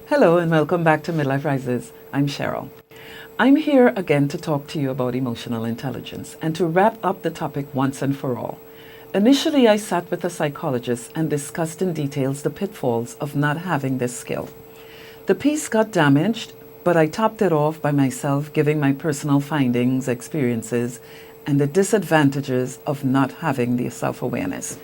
Hello and welcome back to Midlife Rises. I'm Cheryl. I'm here again to talk to you about emotional intelligence and to wrap up the topic once and for all. Initially, I sat with a psychologist and discussed in details the pitfalls of not having this skill. The piece got damaged, but I topped it off by myself giving my personal findings, experiences, and the disadvantages of not having the self-awareness.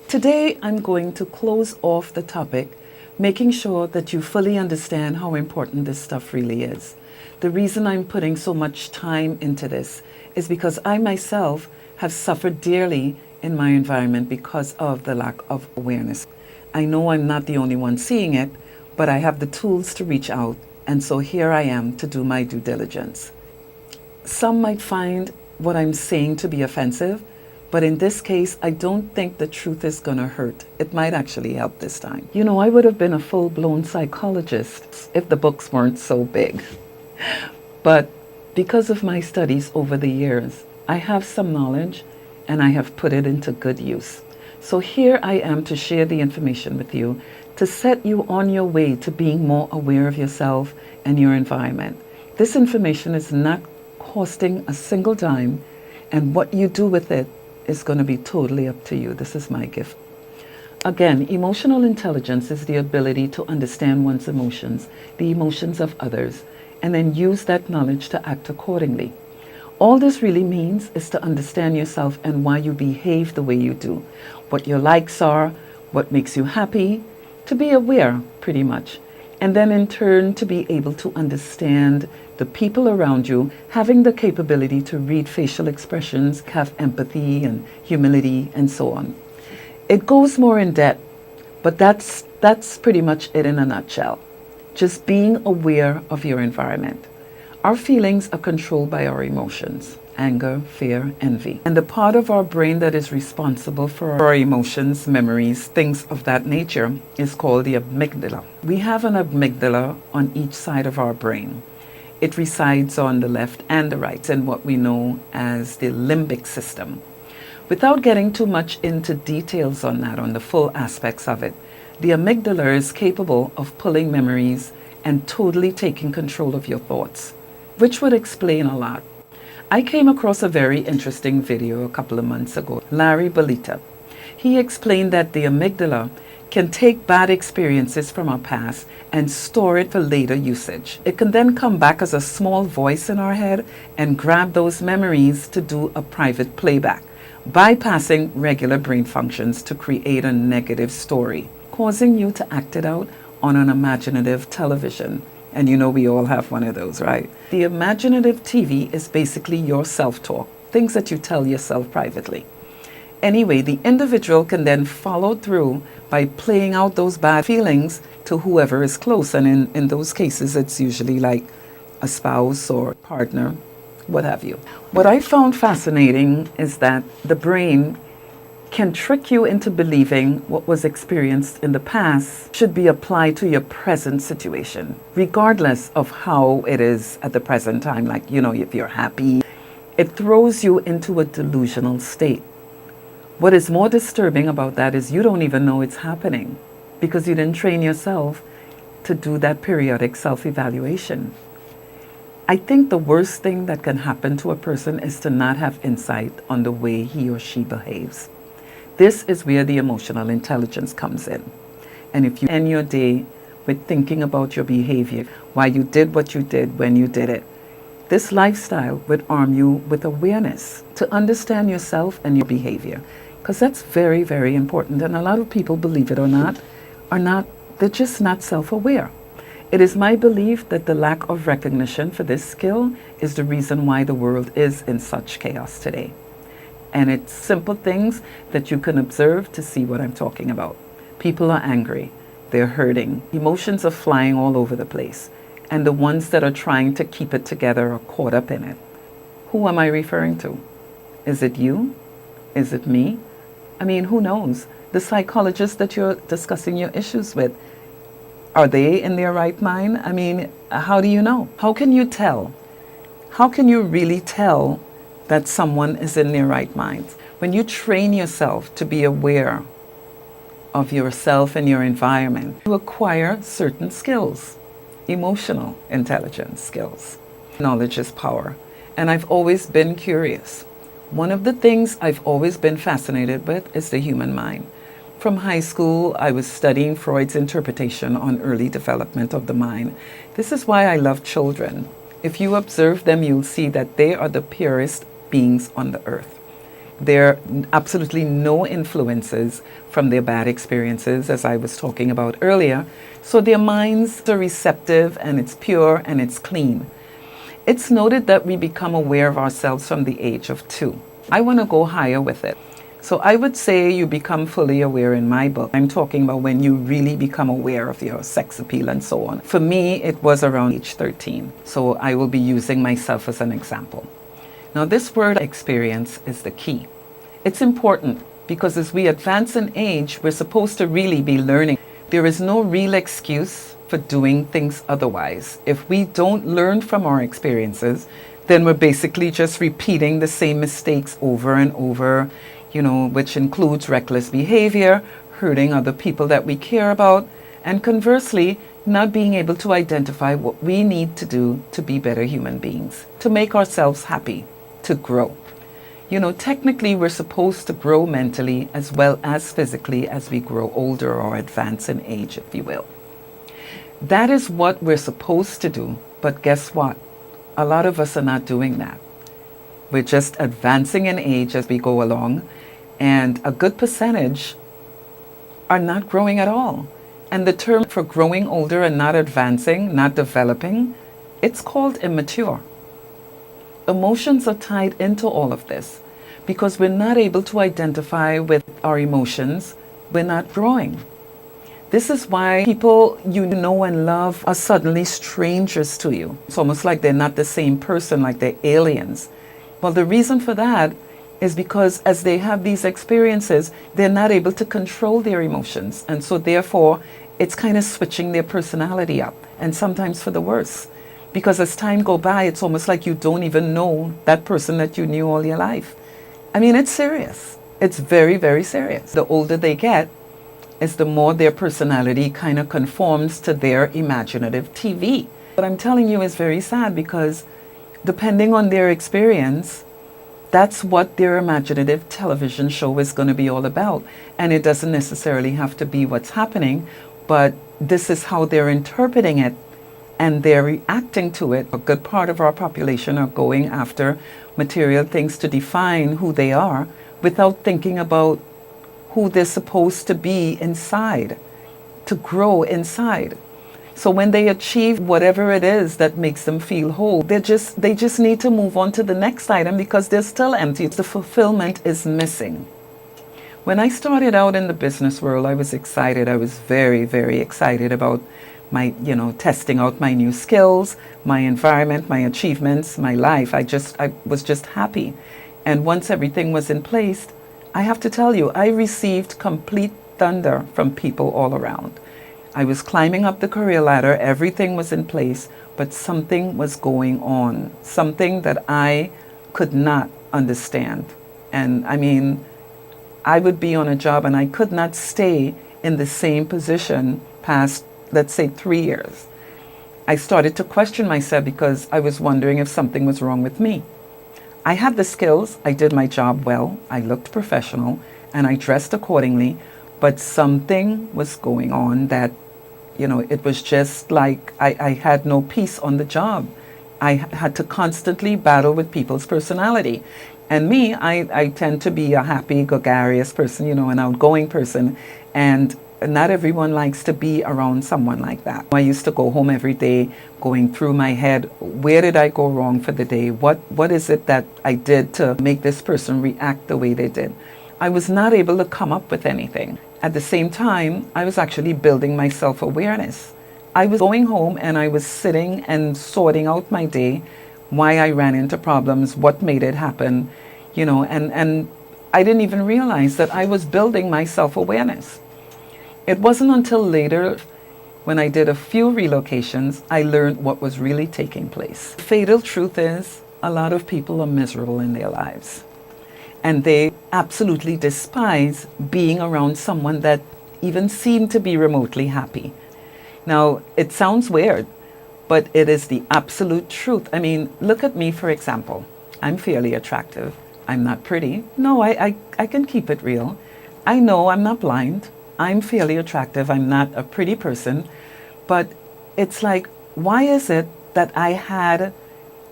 Today, I'm going to close off the topic, making sure that you fully understand how important this stuff really is. The reason I'm putting so much time into this is because I myself have suffered dearly in my environment because of the lack of awareness. I know I'm not the only one seeing it, but I have the tools to reach out, and so here I am to do my due diligence. Some might find what I'm saying to be offensive, but in this case, I don't think the truth is going to hurt. It might actually help this time. You know, I would have been a full-blown psychologist if the books weren't so big. But because of my studies over the years, I have some knowledge and I have put it into good use. So here I am to share the information with you, to set you on your way to being more aware of yourself and your environment. This information is not costing a single dime, and what you do with it is going to be totally up to you. This is my gift. Again, emotional intelligence is the ability to understand one's emotions, the emotions of others, and then use that knowledge to act accordingly. All this really means is to understand yourself and why you behave the way you do, what your likes are, what makes you happy, to be aware, pretty much. And then in turn to be able to understand the people around you, having the capability to read facial expressions, have empathy and humility and so on. It goes more in depth, but that's pretty much it in a nutshell. Just being aware of your environment. Our feelings are controlled by our emotions, anger, fear, envy. And the part of our brain that is responsible for our emotions, memories, things of that nature is called the amygdala. We have an amygdala on each side of our brain. It resides on the left and the right in what we know as the limbic system. Without getting too much into details on that, on the full aspects of it, the amygdala is capable of pulling memories and totally taking control of your thoughts, which would explain a lot. I came across a very interesting video a couple of months ago. Larry Belita. He explained that the amygdala can take bad experiences from our past and store it for later usage. It can then come back as a small voice in our head and grab those memories to do a private playback, bypassing regular brain functions to create a negative story, causing you to act it out on an imaginative television. And you know we all have one of those, right? The imaginative TV is basically your self-talk, things that you tell yourself privately. Anyway, the individual can then follow through by playing out those bad feelings to whoever is close. And in those cases, it's usually like a spouse or partner, what have you. What I found fascinating is that the brain can trick you into believing what was experienced in the past should be applied to your present situation, regardless of how it is at the present time. Like, you know, if you're happy, it throws you into a delusional state. What is more disturbing about that is you don't even know it's happening because you didn't train yourself to do that periodic self-evaluation. I think the worst thing that can happen to a person is to not have insight on the way he or she behaves. This is where the emotional intelligence comes in. And if you end your day with thinking about your behavior, why you did what you did when you did it, this lifestyle would arm you with awareness to understand yourself and your behavior. Because that's very, very important. And a lot of people, believe it or not, they're just not self-aware. It is my belief that the lack of recognition for this skill is the reason why the world is in such chaos today. And it's simple things that you can observe to see what I'm talking about. People are angry, they're hurting, emotions are flying all over the place, and the ones that are trying to keep it together are caught up in it. Who am I referring to? Is it you? Is it me? I mean, who knows? The psychologist that you're discussing your issues with, are they in their right mind? I mean, how do you know? How can you tell? How can you really tell that someone is in their right mind? When you train yourself to be aware of yourself and your environment, you acquire certain skills, emotional intelligence skills. Knowledge is power. And I've always been curious. One of the things I've always been fascinated with is the human mind. From high school, I was studying Freud's interpretation on early development of the mind. This is why I love children. If you observe them, you'll see that they are the purest beings on the earth. There are absolutely no influences from their bad experiences, as I was talking about earlier. So their minds are receptive, and it's pure and it's clean. It's noted that we become aware of ourselves from the age of 2. I want to go higher with it. So I would say you become fully aware in my book. I'm talking about when you really become aware of your sex appeal and so on. For me, it was around age 13. So I will be using myself as an example. Now, this word experience is the key. It's important because as we advance in age, we're supposed to really be learning. There is no real excuse for doing things otherwise. If we don't learn from our experiences, then we're basically just repeating the same mistakes over and over, which includes reckless behavior, hurting other people that we care about, and conversely, not being able to identify what we need to do to be better human beings, to make ourselves happy, to grow. Technically, we're supposed to grow mentally as well as physically as we grow older or advance in age, if you will. That is what we're supposed to do, but guess what? A lot of us are not doing that. We're just advancing in age as we go along, and a good percentage are not growing at all. And the term for growing older and not advancing, not developing, it's called immature. Emotions are tied into all of this. Because we're not able to identify with our emotions, we're not growing. This is why people you know and love are suddenly strangers to you. It's almost like they're not the same person, like they're aliens. Well, the reason for that is because as they have these experiences, they're not able to control their emotions. And so therefore, it's kind of switching their personality up, and sometimes for the worse. Because as time goes by, it's almost like you don't even know that person that you knew all your life. I mean, it's serious. It's very, very serious. The older they get, is the more their personality kind of conforms to their imaginative TV. What I'm telling you is very sad because depending on their experience, that's what their imaginative television show is going to be all about. And it doesn't necessarily have to be what's happening, but this is how they're interpreting it and they're reacting to it. A good part of our population are going after material things to define who they are without thinking about who they're supposed to be inside, to grow inside. So when they achieve whatever it is that makes them feel whole, they just need to move on to the next item because they're still empty. The fulfillment is missing. When I started out in the business world, I was excited. I was very, very excited about my, testing out my new skills, my environment, my achievements, my life. I was just happy. And once everything was in place, I have to tell you, I received complete thunder from people all around. I was climbing up the career ladder, everything was in place, but something was going on, something that I could not understand. And I mean, I would be on a job and I could not stay in the same position past, let's say, 3 years. I started to question myself because I was wondering if something was wrong with me. I had the skills, I did my job well, I looked professional, and I dressed accordingly, but something was going on that, it was just like I had no peace on the job. I had to constantly battle with people's personality. And me, I tend to be a happy, gregarious person, an outgoing person, and not everyone likes to be around someone like that. I used to go home every day going through my head, where did I go wrong for the day? What is it that I did to make this person react the way they did? I was not able to come up with anything. At the same time, I was actually building my self-awareness. I was going home and I was sitting and sorting out my day, why I ran into problems, what made it happen, and I didn't even realize that I was building my self-awareness. It wasn't until later, when I did a few relocations, I learned what was really taking place. The fatal truth is, a lot of people are miserable in their lives. And they absolutely despise being around someone that even seem to be remotely happy. Now, it sounds weird, but it is the absolute truth. I mean, look at me, for example. I'm fairly attractive. I'm not pretty. No, I can keep it real. I know I'm not blind. I'm fairly attractive. I'm not a pretty person. But it's like, why is it that I had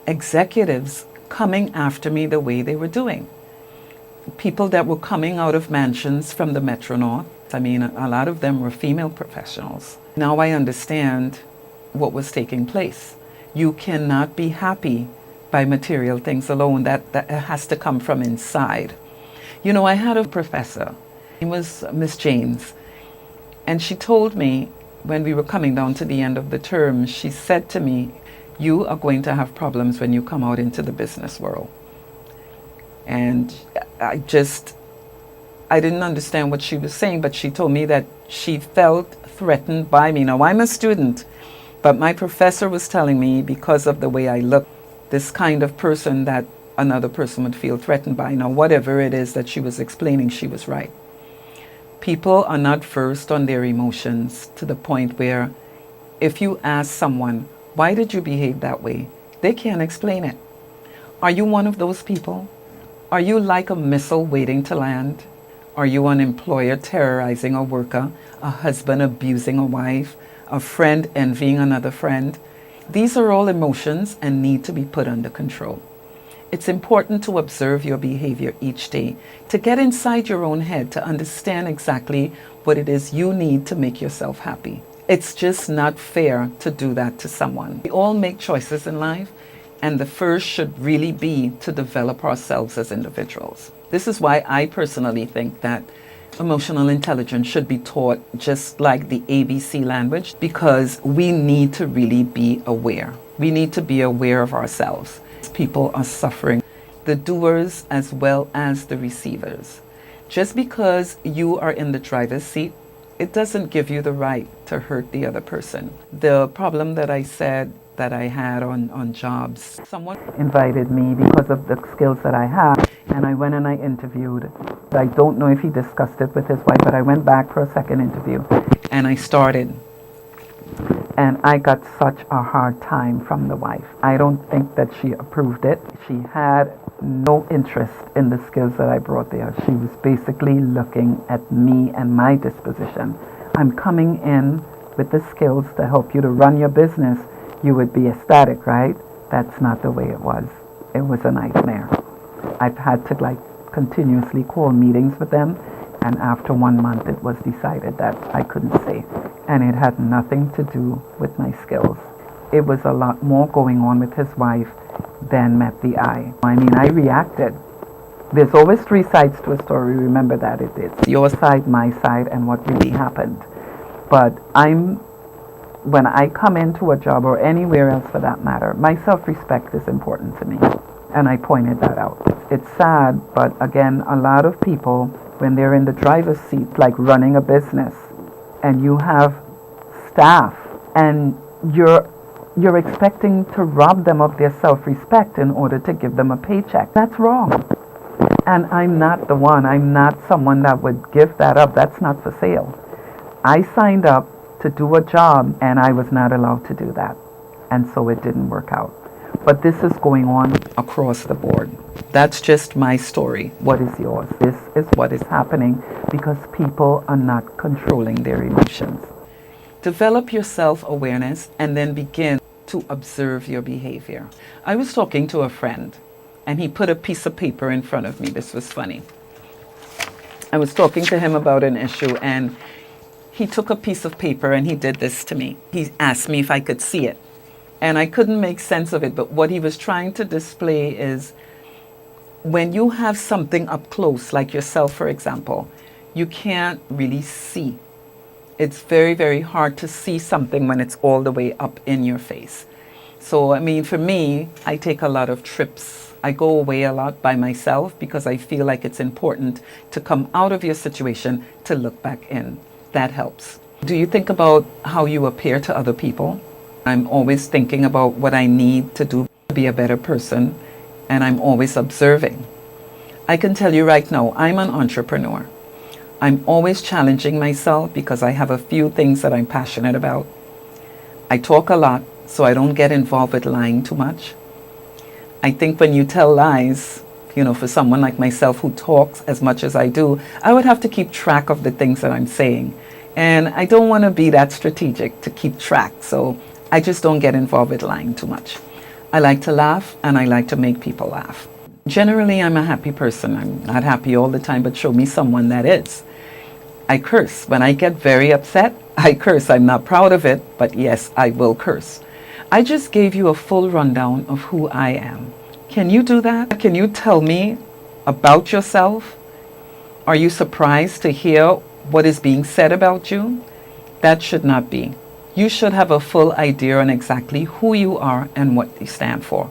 executives coming after me the way they were doing? People that were coming out of mansions from the Metro North. I mean, a lot of them were female professionals. Now I understand what was taking place. You cannot be happy by material things alone. That has to come from inside. You know, I had a professor. It was Miss James. And she told me when we were coming down to the end of the term, she said to me, you are going to have problems when you come out into the business world. And I didn't understand what she was saying, but she told me that she felt threatened by me. Now, I'm a student, but my professor was telling me because of the way I look, this kind of person that another person would feel threatened by. Now, whatever it is that she was explaining, she was right. People are not versed on their emotions to the point where if you ask someone, why did you behave that way? They can't explain it. Are you one of those people? Are you like a missile waiting to land? Are you an employer terrorizing a worker, a husband abusing a wife, a friend envying another friend? These are all emotions and need to be put under control. It's important to observe your behavior each day, to get inside your own head, to understand exactly what it is you need to make yourself happy. It's just not fair to do that to someone. We all make choices in life, and the first should really be to develop ourselves as individuals. This is why I personally think that emotional intelligence should be taught just like the ABC language, because we need to really be aware. We need to be aware of ourselves. People are suffering, the doers as well as the receivers. Just because you are in the driver's seat, it doesn't give you the right to hurt the other person. The problem that I said that I had on jobs, someone invited me because of the skills that I have, and I went and I interviewed. I don't know if he discussed it with his wife, but I went back for a second interview, and I started. And I got such a hard time from the wife. I don't think that she approved it. She had no interest in the skills that I brought there. She was basically looking at me and my disposition. I'm coming in with the skills to help you to run your business. You would be ecstatic, right? That's not the way it was. It was a nightmare. I've had to continuously call meetings with them. And after 1 month, it was decided that I couldn't stay. And it had nothing to do with my skills. It was a lot more going on with his wife than met the eye. I mean, I reacted. There's always three sides to a story. Remember that. It's your side, my side, and what really happened. But when I come into a job or anywhere else for that matter, my self-respect is important to me. And I pointed that out. It's sad, but again, a lot of people, when they're in the driver's seat, like running a business, and you have staff, and you're expecting to rob them of their self-respect in order to give them a paycheck. That's wrong. And I'm not the one. I'm not someone that would give that up. That's not for sale. I signed up to do a job, and I was not allowed to do that. And so it didn't work out. But this is going on across the board. That's just my story. What is yours? This is what is happening because people are not controlling their emotions. Develop your self-awareness and then begin to observe your behavior. I was talking to a friend, and he put a piece of paper in front of me. This was funny. I was talking to him about an issue, and he took a piece of paper and he did this to me. He asked me if I could see it. And I couldn't make sense of it, but what he was trying to display is when you have something up close, like yourself, for example, you can't really see. It's very, very hard to see something when it's all the way up in your face. So, I mean, for me, I take a lot of trips. I go away a lot by myself because I feel like it's important to come out of your situation to look back in. That helps. Do you think about how you appear to other people? I'm always thinking about what I need to do to be a better person, and I'm always observing. I can tell you right now, I'm an entrepreneur. I'm always challenging myself because I have a few things that I'm passionate about. I talk a lot, so I don't get involved with lying too much. I think when you tell lies, for someone like myself who talks as much as I do, I would have to keep track of the things that I'm saying. And I don't want to be that strategic to keep track, so I just don't get involved with lying too much. I like to laugh, and I like to make people laugh. Generally, I'm a happy person. I'm not happy all the time, but show me someone that is. I curse. When I get very upset, I curse. I'm not proud of it, but yes, I will curse. I just gave you a full rundown of who I am. Can you do that? Can you tell me about yourself? Are you surprised to hear what is being said about you? That should not be. You should have a full idea on exactly who you are and what you stand for.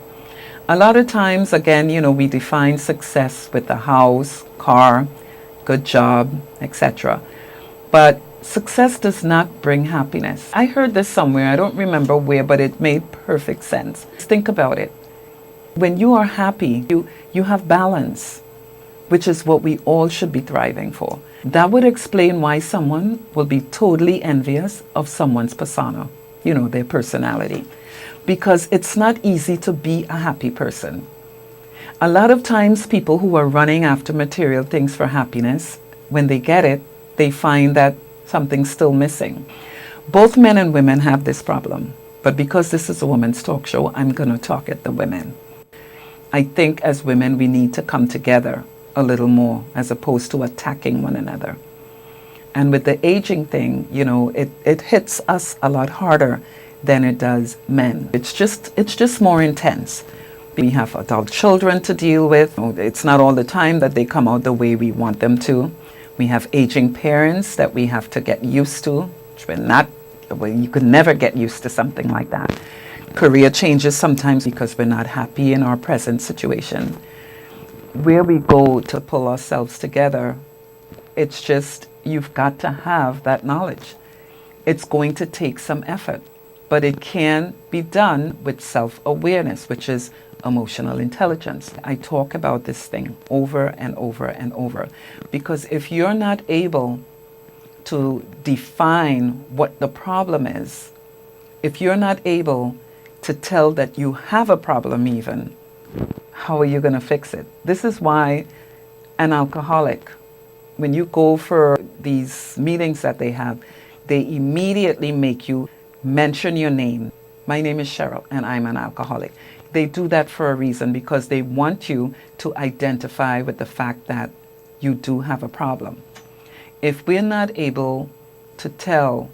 A lot of times, again, we define success with the house, car, good job, etc. But success does not bring happiness. I heard this somewhere, I don't remember where, but it made perfect sense. Think about it. When you are happy, you have balance, which is what we all should be thriving for. That would explain why someone will be totally envious of someone's persona, their personality. Because it's not easy to be a happy person. A lot of times people who are running after material things for happiness, when they get it, they find that something's still missing. Both men and women have this problem, but because this is a women's talk show, I'm going to talk at the women. I think as women we need to come together a little more as opposed to attacking one another. And with the aging thing, it hits us a lot harder than it does men. It's just more intense. We have adult children to deal with. It's not all the time that they come out the way we want them to. We have aging parents that we have to get used to. You could never get used to something like that. Career changes sometimes because we're not happy in our present situation. Where we go to pull ourselves together, it's just, you've got to have that knowledge. It's going to take some effort, but it can be done with self-awareness, which is emotional intelligence. I talk about this thing over and over and over, because if you're not able to define what the problem is, if you're not able to tell that you have a problem even, how are you going to fix it? This is why an alcoholic, when you go for these meetings that they have, they immediately make you mention your name. My name is Cheryl and I'm an alcoholic. They do that for a reason, because they want you to identify with the fact that you do have a problem. If we're not able to tell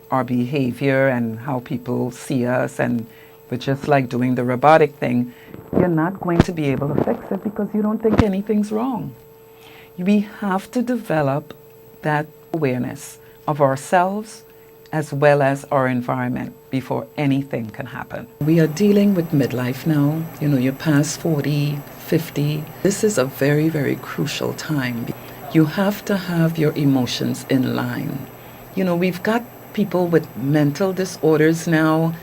our behavior and how people see us, and we're just like doing the robotic thing, you're not going to be able to fix it because you don't think anything's wrong. We have to develop that awareness of ourselves as well as our environment before anything can happen. We are dealing with midlife now. You're past 40, 50. This is a very, very crucial time. You have to have your emotions in line. We've got people with mental disorders now,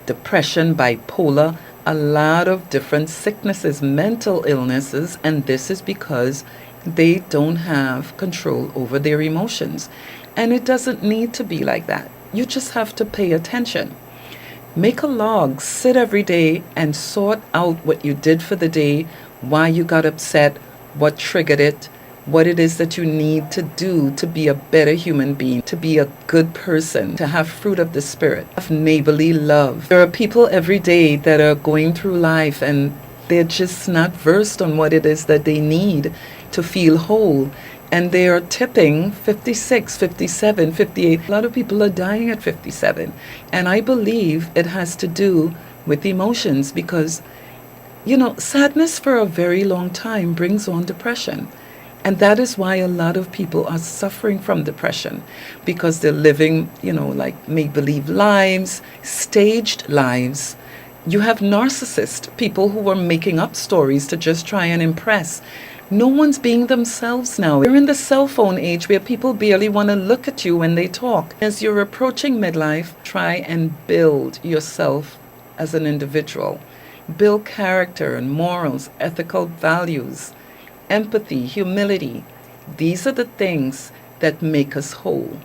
depression, bipolar, a lot of different sicknesses, mental illnesses, and this is because they don't have control over their emotions. And it doesn't need to be like that. You just have to pay attention. Make a log, sit every day and sort out what you did for the day, why you got upset, what triggered it, what it is that you need to do to be a better human being, to be a good person, to have fruit of the Spirit, have neighborly love. There are people every day that are going through life and they're just not versed on what it is that they need to feel whole. And they are tipping 56, 57, 58. A lot of people are dying at 57. And I believe it has to do with emotions because, sadness for a very long time brings on depression. And that is why a lot of people are suffering from depression, because they're living, like make-believe lives, staged lives. You have narcissists, people who are making up stories to just try and impress. No one's being themselves now. We're in the cell phone age where people barely want to look at you when they talk. As you're approaching midlife, try and build yourself as an individual. Build character and morals, ethical values, empathy, humility. These are the things that make us whole.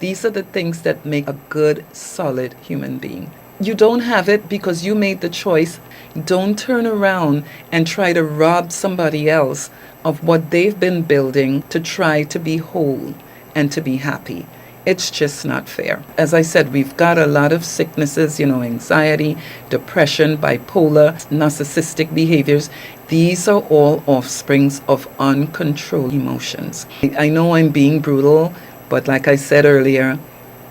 These are the things that make a good, solid human being. You don't have it because you made the choice. Don't turn around and try to rob somebody else of what they've been building to try to be whole and to be happy. It's just not fair. As I said, we've got a lot of sicknesses, anxiety, depression, bipolar, narcissistic behaviors. These are all offsprings of uncontrolled emotions. I know I'm being brutal, but like I said earlier,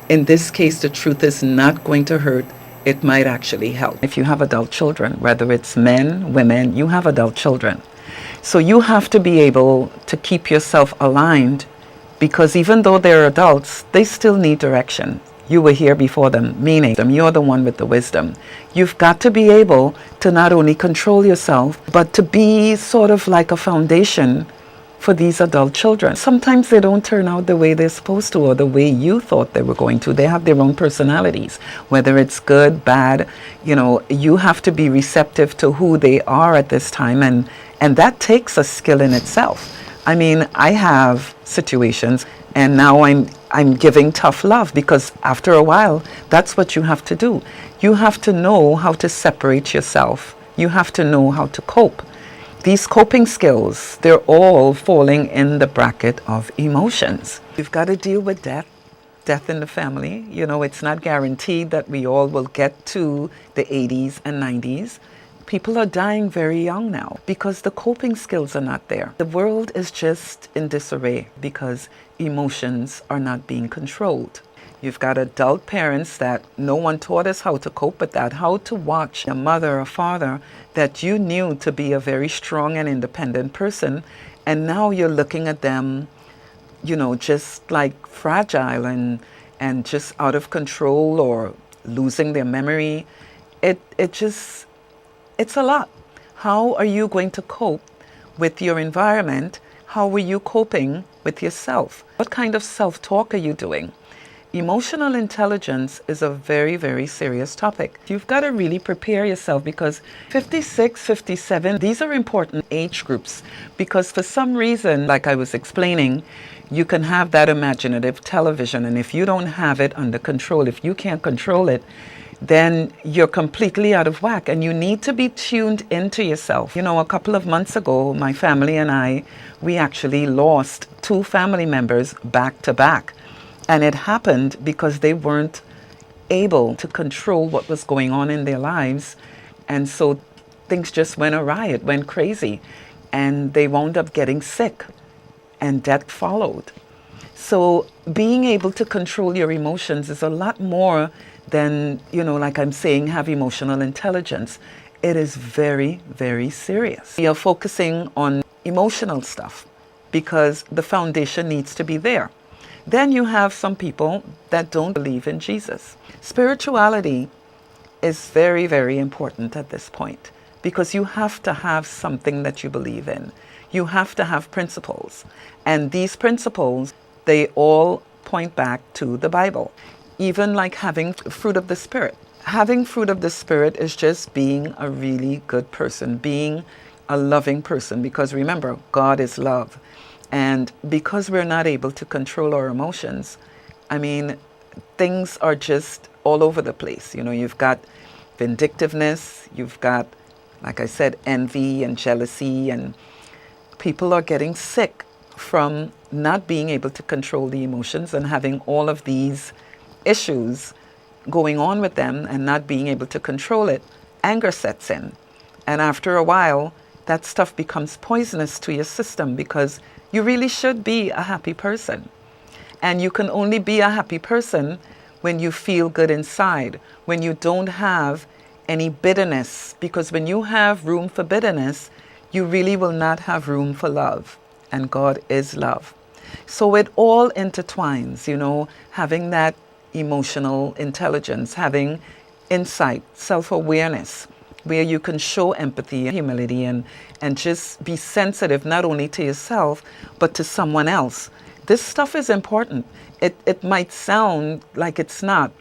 in this case, the truth is not going to hurt. It might actually help. If you have adult children, whether it's men, women, you have adult children. So you have to be able to keep yourself aligned, because even though they're adults, they still need direction. You were here before them, meaning you're the one with the wisdom. You've got to be able to not only control yourself, but to be sort of like a foundation for these adult children. Sometimes they don't turn out the way they're supposed to or the way you thought they were going to. They have their own personalities, whether it's good, bad. You have to be receptive to who they are at this time, and that takes a skill in itself. I mean, I have situations, and now I'm giving tough love, because after a while, that's what you have to do. You have to know how to separate yourself. You have to know how to cope. These coping skills, they're all falling in the bracket of emotions. You've got to deal with death in the family. It's not guaranteed that we all will get to the 80s and 90s. People are dying very young now because the coping skills are not there. The world is just in disarray because emotions are not being controlled. You've got adult parents that no one taught us how to cope with that, how to watch a mother or father that you knew to be a very strong and independent person, and now you're looking at them, just like fragile and just out of control or losing their memory. It's a lot. How are you going to cope with your environment? How are you coping with yourself? What kind of self-talk are you doing? Emotional intelligence is a very, very serious topic. You've got to really prepare yourself, because 56, 57, these are important age groups, because for some reason, like I was explaining, you can have that imaginative television, and if you don't have it under control, if you can't control it, then you're completely out of whack, and you need to be tuned into yourself. A couple of months ago, my family and we actually lost 2 family members back to back. And it happened because they weren't able to control what was going on in their lives. And so things just went awry, it went crazy. And they wound up getting sick, and death followed. So being able to control your emotions is a lot more than, like I'm saying, have emotional intelligence. It is very, very serious. We are focusing on emotional stuff because the foundation needs to be there. Then you have some people that don't believe in Jesus. Spirituality is very, very important at this point, because you have to have something that you believe in. You have to have principles. And these principles, they all point back to the Bible. Even like having fruit of the Spirit. Having fruit of the Spirit is just being a really good person, being a loving person, because remember, God is love. And because we're not able to control our emotions, I mean, things are just all over the place. You've got vindictiveness, you've got, like I said, envy and jealousy, and people are getting sick from not being able to control the emotions and having all of these issues going on with them and not being able to control it. Anger sets in. And after a while, that stuff becomes poisonous to your system, because you really should be a happy person. And you can only be a happy person when you feel good inside, when you don't have any bitterness. Because when you have room for bitterness, you really will not have room for love. And God is love. So it all intertwines, having that emotional intelligence, having insight, self-awareness, where you can show empathy and humility and just be sensitive not only to yourself, but to someone else. This stuff is important. It might sound like it's not,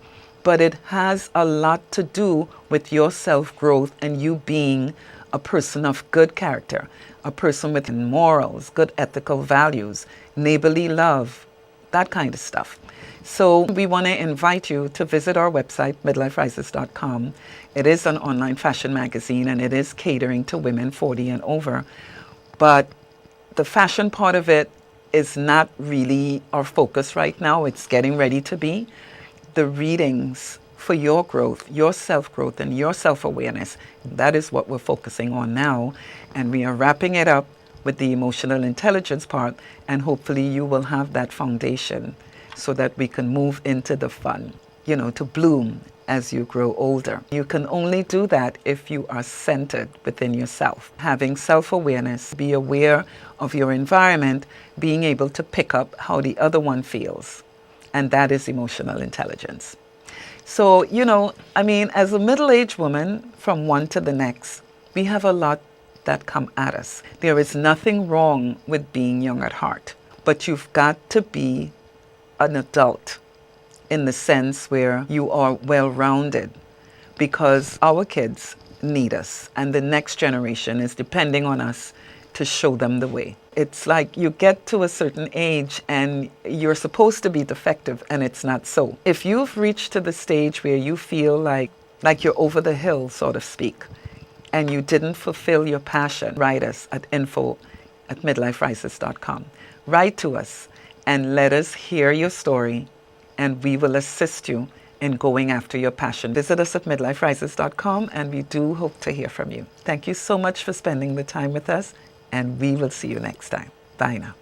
but it has a lot to do with your self-growth and you being a person of good character, a person with morals, good ethical values. neighborly love, that kind of stuff. So we want to invite you to visit our website, midliferises.com. It is an online fashion magazine and it is catering to women 40 and over. But the fashion part of it is not really our focus right now. It's getting ready to be. The readings for your growth, your self-growth, and your self-awareness, that is what we're focusing on now. And we are wrapping it up with the emotional intelligence part, and hopefully you will have that foundation so that we can move into the fun, to bloom as you grow older. You can only do that if you are centered within yourself. Having self-awareness, be aware of your environment, being able to pick up how the other one feels. And that is emotional intelligence. So, as a middle-aged woman, from one to the next, we have a lot that come at us. There is nothing wrong with being young at heart, but you've got to be an adult in the sense where you are well-rounded, because our kids need us and the next generation is depending on us to show them the way. It's like you get to a certain age and you're supposed to be defective, and it's not so. If you've reached to the stage where you feel like you're over the hill, so to speak, and you didn't fulfill your passion, write us at info@midliferises.com. Write to us and let us hear your story, and we will assist you in going after your passion. Visit us at midliferises.com, and we do hope to hear from you. Thank you so much for spending the time with us, and we will see you next time. Bye now.